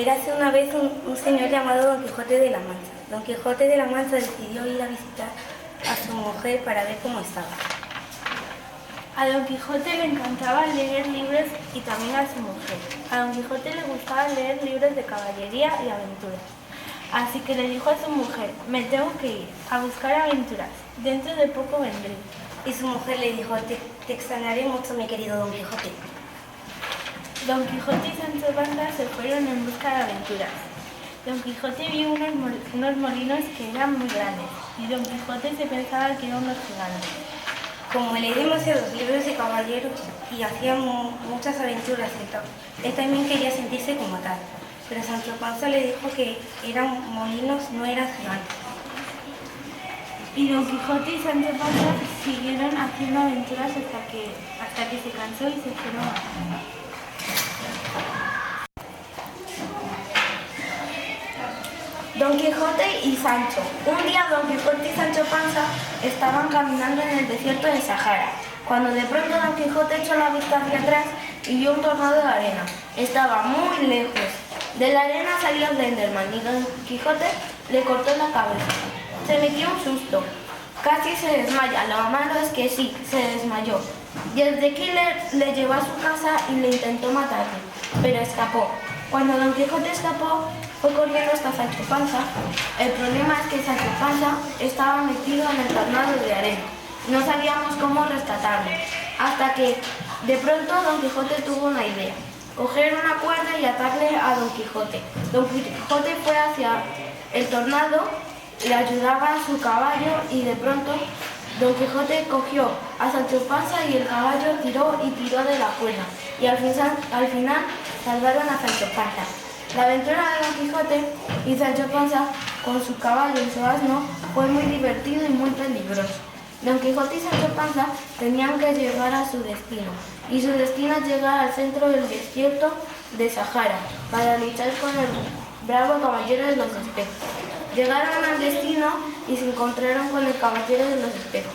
Érase una vez un señor llamado Don Quijote de la Mancha. Don Quijote de la Mancha decidió ir a visitar a su mujer para ver cómo estaba. A Don Quijote le encantaba leer libros y también a su mujer. A Don Quijote le gustaba leer libros de caballería y aventuras. Así que le dijo a su mujer: me tengo que ir a buscar aventuras. Dentro de poco vendré. Y su mujer le dijo: te extrañaré mucho, mi querido Don Quijote. Don Quijote y Sancho Panza se fueron en busca de aventuras. Don Quijote vio unos molinos que eran muy grandes y Don Quijote se pensaba que eran unos gigantes. Como leí demasiados libros de caballeros y hacía muchas aventuras, él también quería sentirse como tal. Pero Sancho Panza le dijo que eran molinos, no eran gigantes. Y Don Quijote y Sancho Panza siguieron haciendo aventuras hasta que se cansó y se fueron a casa. Don Quijote y Sancho. Un día Don Quijote y Sancho Panza estaban caminando en el desierto de Sahara, cuando de pronto Don Quijote echó la vista hacia atrás y vio un tornado de arena. Estaba muy lejos. De la arena salió Slenderman y Don Quijote le cortó la cabeza. Se metió un susto. Casi se desmaya. Lo malo es que sí, se desmayó. Y el de Killer le llevó a su casa y le intentó matarle, pero escapó. Cuando Don Quijote escapó, fue corriendo hasta Sancho Panza. El problema es que Sancho Panza estaba metido en el tornado de arena. No sabíamos cómo rescatarlo, hasta que de pronto Don Quijote tuvo una idea: coger una cuerda y atarle a Don Quijote. Don Quijote fue hacia el tornado, le ayudaba a su caballo y de pronto Don Quijote cogió a Sancho Panza y el caballo tiró y tiró de la cuerda y al final salvaron a Sancho Panza. La aventura de Don Quijote y Sancho Panza con su caballo y su asno fue muy divertido y muy peligroso. Don Quijote y Sancho Panza tenían que llegar a su destino, y su destino es llegar al centro del desierto de Sahara para luchar con el bravo caballero de los espejos. Llegaron al destino y se encontraron con el caballero de los espejos.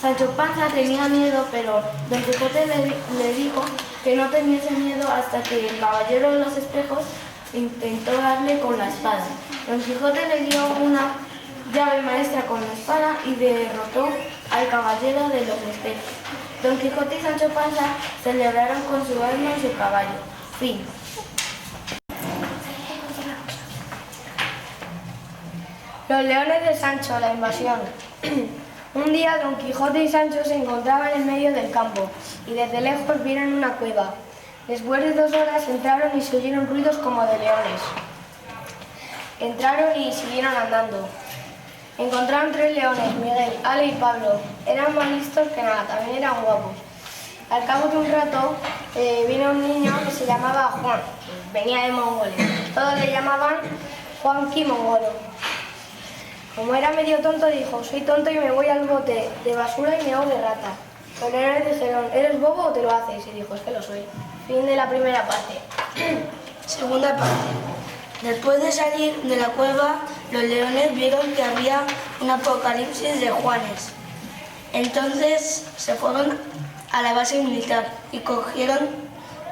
Sancho Panza tenía miedo, pero Don Quijote le dijo que no teniese miedo hasta que el caballero de los espejos intentó darle con la espada. Don Quijote le dio una llave maestra con la espada y derrotó al caballero de los espejos. Don Quijote y Sancho Panza celebraron con su asno y su caballo. Fin. Los leones de Sancho, la invasión. Un día Don Quijote y Sancho se encontraban en medio del campo y desde lejos vieron una cueva. Después de 2 horas entraron y se oyeron ruidos como de leones. Entraron y siguieron andando. Encontraron 3 leones, Miguel, Ale y Pablo. Eran más listos que nada, también eran guapos. Al cabo de un rato vino un niño que se llamaba Juan, venía de Mongolia. Todos le llamaban Juanqui Mongolo. Como era medio tonto, dijo: soy tonto y me voy al bote de basura y me hago de rata. Los leones dijeron: ¿eres bobo o te lo haces? Y dijo: es que lo soy. Fin de la primera parte. Segunda parte. Después de salir de la cueva, los leones vieron que había un apocalipsis de Juanes. Entonces se fueron a la base militar y cogieron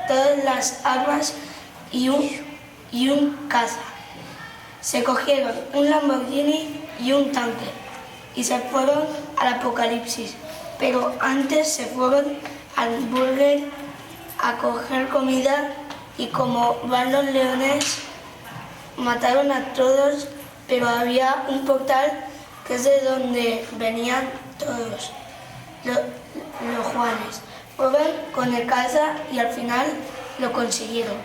todas las armas y un caza. Se cogieron un Lamborghini y un tanque y se fueron al apocalipsis, pero antes se fueron al burger a coger comida y como van los leones mataron a todos, pero había un portal que es de donde venían todos los Juanes. Fueron con el caza y al final lo consiguieron.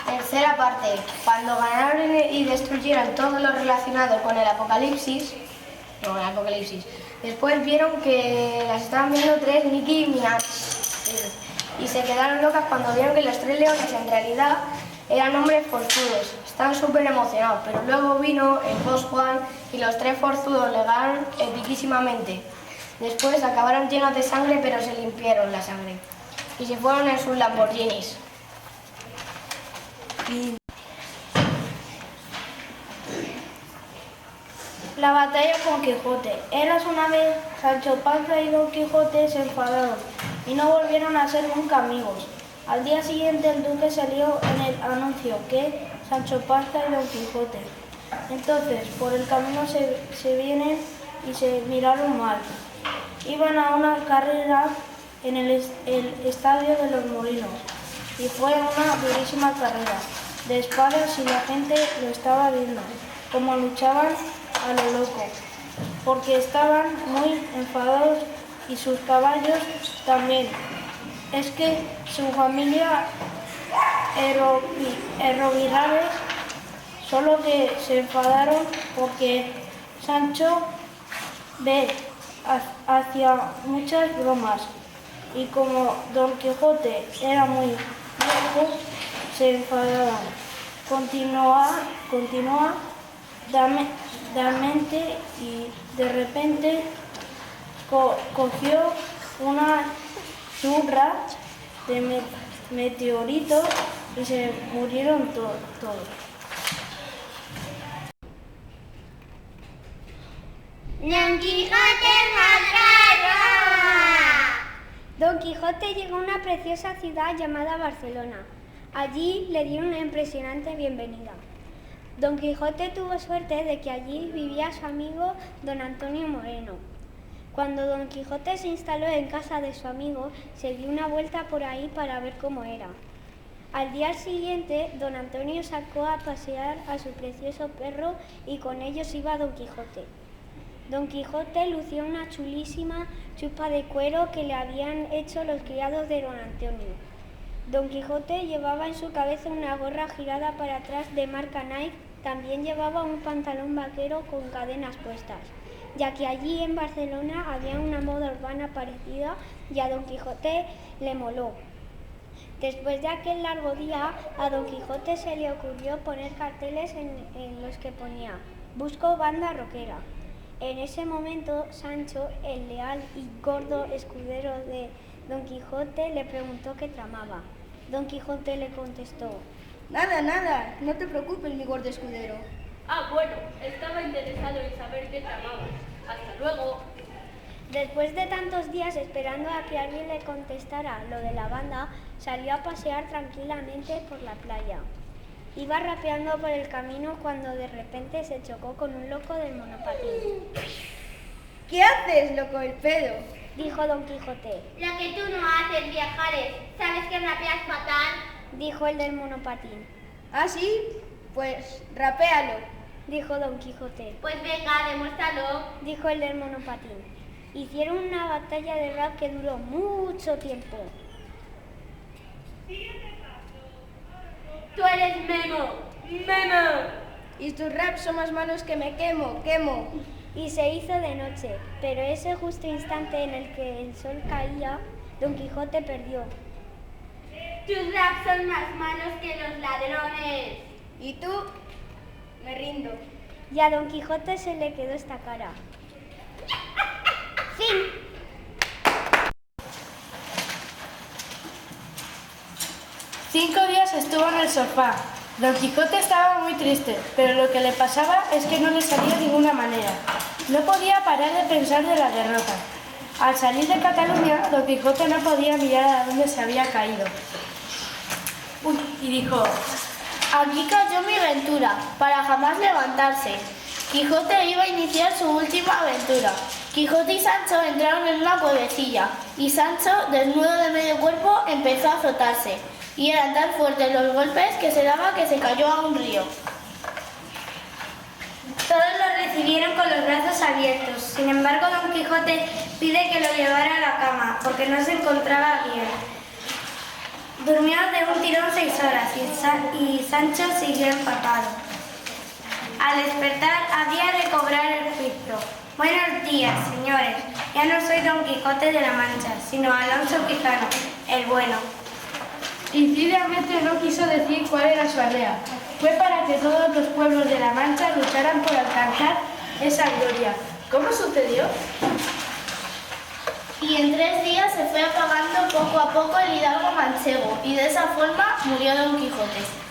Tercera parte. Cuando ganaron y destruyeron todo lo relacionado con el apocalipsis, después vieron que las estaban viendo 3 Mickey y Minnie. Y se quedaron locas cuando vieron que los 3 leones en realidad eran hombres forzudos. Estaban súper emocionados, pero luego vino el boss Juan y los 3 forzudos le ganaron epiquísimamente. Después acabaron llenos de sangre, pero se limpiaron la sangre y se fueron en sus Lamborghinis. La batalla con Quijote. Eras una vez, Sancho Panza y Don Quijote se enfadaron y no volvieron a ser nunca amigos. Al día siguiente el duque salió en el anuncio que Sancho Panza y Don Quijote. Entonces por el camino se vienen y se miraron mal. Iban a una carrera en el estadio de los Molinos y fue una durísima carrera de espadas y la gente lo estaba viendo, como luchaban a lo loco, porque estaban muy enfadados y sus caballos también. Es que su familia Erroviraves, solo que se enfadaron porque Sancho hacía muchas bromas y como Don Quijote era muy viejo, se enfadaban continuamente y de repente cogió una churra de meteoritos y se murieron todos. Don Quijote Macarra. Don Quijote llegó a una preciosa ciudad llamada Barcelona. Allí le dieron una impresionante bienvenida. Don Quijote tuvo suerte de que allí vivía su amigo don Antonio Moreno. Cuando Don Quijote se instaló en casa de su amigo, se dio una vuelta por ahí para ver cómo era. Al día siguiente, don Antonio sacó a pasear a su precioso perro y con ellos iba Don Quijote. Don Quijote lucía una chulísima chupa de cuero que le habían hecho los criados de don Antonio. Don Quijote llevaba en su cabeza una gorra girada para atrás de marca Nike, también llevaba un pantalón vaquero con cadenas puestas, ya que allí en Barcelona había una moda urbana parecida y a Don Quijote le moló. Después de aquel largo día, a Don Quijote se le ocurrió poner carteles en los que ponía «Busco banda rockera». En ese momento, Sancho, el leal y gordo escudero de Don Quijote, le preguntó qué tramaba. Don Quijote le contestó: Nada, nada, no te preocupes, mi gordo escudero. Ah, bueno, estaba interesado en saber qué tramabas. Hasta luego. Después de tantos días esperando a que alguien le contestara lo de la banda, salió a pasear tranquilamente por la playa. Iba rapeando por el camino cuando de repente se chocó con un loco del monopatín. ¿Qué haces, loco del pedo? Dijo Don Quijote. Lo que tú no haces, viajares. ¿Sabes que rapeas fatal? Dijo el del monopatín. ¿Ah, sí? Pues rapéalo. Dijo Don Quijote. Pues venga, demuéstralo. Dijo el del monopatín. Hicieron una batalla de rap que duró mucho tiempo. Tú eres Memo. ¡Memo! Y tus raps son más malos que me quemo. Y se hizo de noche, pero ese justo instante en el que el sol caía, Don Quijote perdió. Tus raps son más malos que los ladrones. ¿Y tú? Me rindo. Y a Don Quijote se le quedó esta cara. Fin. 5 días estuvo en el sofá. Don Quijote estaba muy triste, pero lo que le pasaba es que no le salía de ninguna manera. No podía parar de pensar de la derrota. Al salir de Cataluña, Don Quijote no podía mirar a dónde se había caído. Y dijo: Aquí cayó mi aventura, para jamás levantarse. Quijote iba a iniciar su última aventura. Quijote y Sancho entraron en una cuevecilla, y Sancho, desnudo de medio cuerpo, empezó a azotarse. Y eran tan fuertes los golpes que se daba que se cayó a un río. Todos lo recibieron con los brazos abiertos. Sin embargo, Don Quijote pide que lo llevara a la cama, porque no se encontraba bien. Durmió de un tirón 6 horas y Sancho siguió empapado. Al despertar había de cobrar el juicio. Buenos días, señores. Ya no soy Don Quijote de la Mancha, sino Alonso Quijano, el bueno. Incididamente no quiso decir cuál era su aldea. Fue para que todos los pueblos de la Mancha lucharan por alcanzar esa gloria. ¿Cómo sucedió? Y en 3 días se fue apagando poco a poco el hidalgo manchego, y de esa forma murió Don Quijote.